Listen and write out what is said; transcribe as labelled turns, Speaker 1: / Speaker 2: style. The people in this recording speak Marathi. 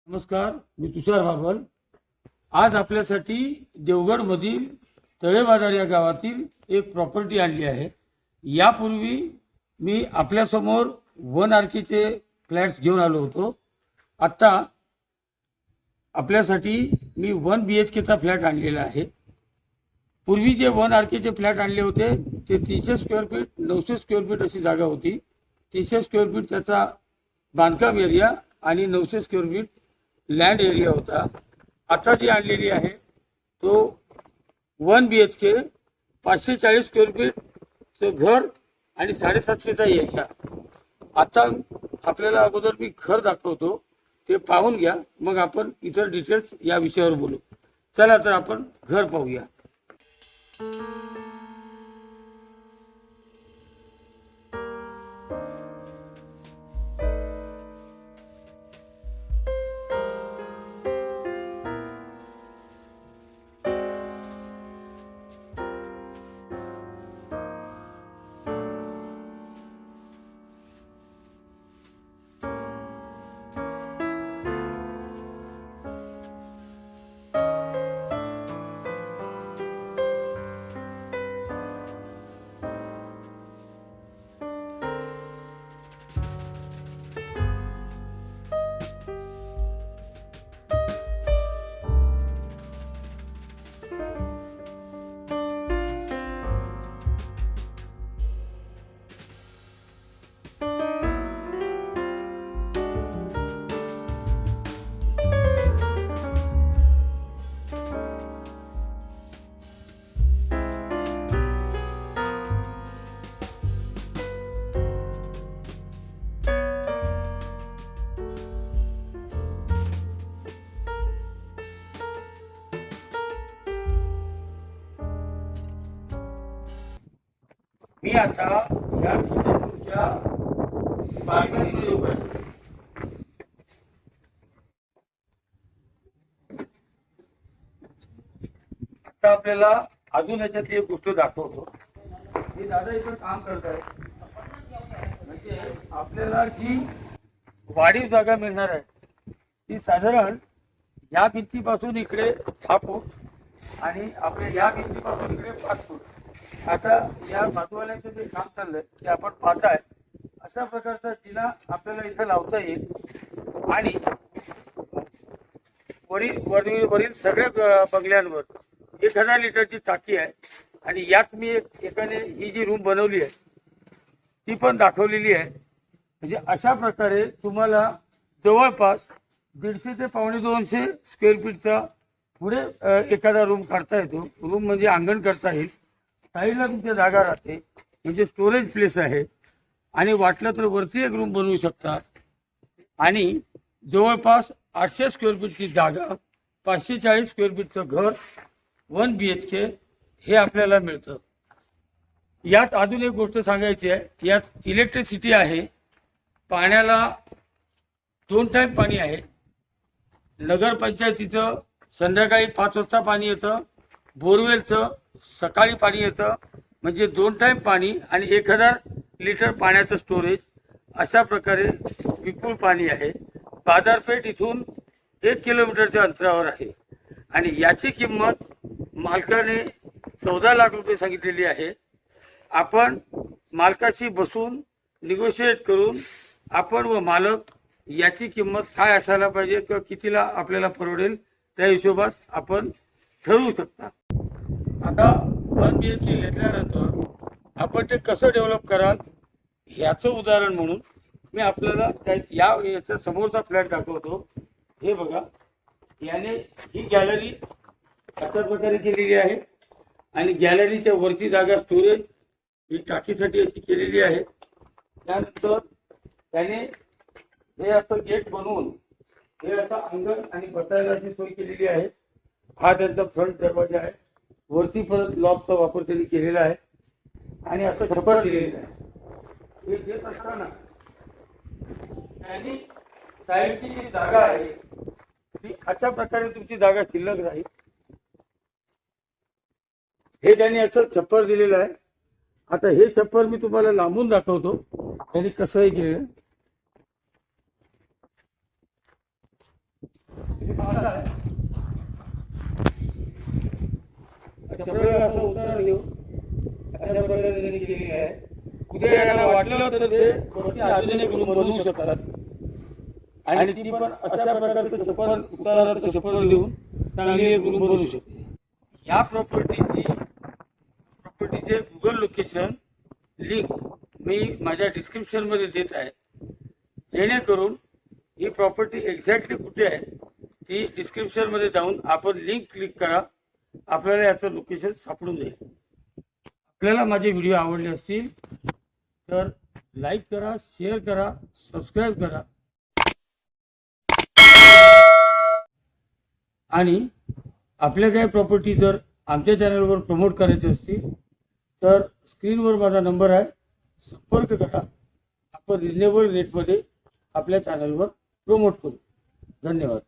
Speaker 1: नमस्कार, मी तुषार बाबल। आज आपल्यासाठी देवगडमधील तळेबाजार या गावातील एक प्रॉपर्टी आणली आहे। यापूर्वी मी आपल्यासमोर 1 आरकेचे फ्लॅट्स घेऊन आलो होतो। आता आपल्यासाठी मी 1 BHKचा फ्लॅट आणलेला आहे। पूर्वी जे 1 आरकेचे फ्लॅट आणले होते ते 300 स्क्वेअर फीट 900 स्क्वेअर फीट अशी जागा होती। 300 स्क्वेअर फीट त्याचा बांधकाम एरिया आणि 900 स्क्वेअर फीट लँड एरिया होता। आता जी आणलेली आहे तो 1 BHK 540 स्क्वेअर फीटचं घर आणि 750चा एरिया। आता आपल्याला अगोदर मी घर दाखवतो, ते पाहून घ्या, मग आपण इतर डिटेल्स या विषयावर बोलू। चला तर आपण घर पाहूया। मी आता या तुमच्या बाल्कनीमध्ये उभा आहे। आता आपल्याला अजून याच्यातली एक गोष्ट दाखवतो। हे दादा इथं काम करत आहे, म्हणजे आपल्याला जी वाढीव जागा मिळणार आहे ती साधारण या भिंतीपासून इकडे 6 फूट आणि आपल्या या भिंतीपासून इकडे 5 फूट। आता या बाजूवाल्यांचं जे काम चाललंय ते आपण पाहताय, अशा प्रकारचा जिना आपल्याला इथं लावता येईल आणि वरील सगळ्या बंगल्यांवर 1000 लिटरची टाकी आहे। आणि यात मी एकाने ही जी रूम बनवली आहे ती पण दाखवलेली आहे। म्हणजे अशा प्रकारे तुम्हाला जवळपास 150 ते 250 स्क्वेअर फीटचा पुढे एखादा रूम काढता येतो। रूम म्हणजे अंगण करता येईल, साईडला तुमची जागा राहते, म्हणजे स्टोरेज प्लेस आहे। आणि वाटलं तर वरती एक रूम बनवू शकता। आणि जवळपास 800 स्क्वेअर फीटची जागा, 540 स्क्वेअर फीटचं घर, 1 BHK हे आपल्याला मिळतं। यात अजून एक गोष्ट सांगायची आहे, यात इलेक्ट्रिसिटी आहे, पाण्याला 2 टाइम पाणी आहे। नगरपंचायतीचं संध्याकाळी 5 वाजता पाणी येतं, बोरवेलचं सकाळी पाणी येतं, म्हणजे 2 टाइम पाणी आणि 1000 लिटर पाण्याचं स्टोरेज। अशा प्रकारे विपुल पाणी आहे। बाजारपेठ इथून 1 किलोमीटरच्या अंतरावर आहे आणि याची किंमत मालकाने 14 लाख रुपये सांगितलेली आहे। आपण मालकाशी बसून निगोशिएट करून आपण व मालक याची किंमत काय असायला पाहिजे किंवा कितीला आपल्याला परवडेल त्या हिशोबात आपण ठरवू शकता। आता 1 BHK घेतल्यानंतर आपण ते कसं डेव्हलप कराल ह्याचं उदाहरण म्हणून मी आपल्याला याच्या समोरचा फ्लॅट दाखवतो। हे बघा, याने ही गॅलरी अशा प्रकारे केलेली आहे आणि गॅलरीच्या वरची जागा स्टोरेज ही टाकीसाठी अशी केलेली आहे। त्यानंतर त्याने हे असं गेट बनवून हे असं अंगण आणि बसायलाची सोय केलेली आहे। हा त्यांचा फ्रंट दरवाजा आहे। वरती परत लॉकचा वापर त्यांनी केलेला आहे आणि असं छपर दिलेलं आहे। हे घेत असताना त्यांनी साईडची जी जागा आहे ती अशा प्रकारे तुमची जागा शिल्लक राहील। हे त्यांनी असं छप्पर दिलेलं आहे। आता हे छप्पर मी तुम्हाला लांबून दाखवतो त्यांनी कसं केलं। चपराला असं उतारा देऊ अशा प्रकारे त्यांनी केलेली आहे. उद्या याला वाटलं तर ते वरती अजून एक रूम बनवू शकतात आणि ती पण अशा प्रकारचं चप्पल उताराचं चप्पल देऊन चांगली एक रूम बनवू शकते. या प्रॉपर्टीचे गुगल लोकेशन लिंक मी माझ्या डिस्क्रिप्शनमध्ये देत आहे, जेणेकरून ही प्रॉपर्टी एक्झॅक्टली कुठे आहे ती डिस्क्रिप्शनमध्ये जाऊन आपण लिंक क्लिक करा, आपल्याला याचं लोकेशन सापडून जाईल. आपल्याला माझे व्हिडिओ आवडले असतील तर लाईक करा, शेअर करा, सबस्क्राईब करा आणि आपल्या काही प्रॉपर्टी जर आमच्या चॅनलवर प्रमोट करायचे असतील तर स्क्रीनवर माझा नंबर आहे, संपर्क करा. आपण रिजनेबल रेटमध्ये आपल्या चॅनलवर प्रमोट करू. धन्यवाद.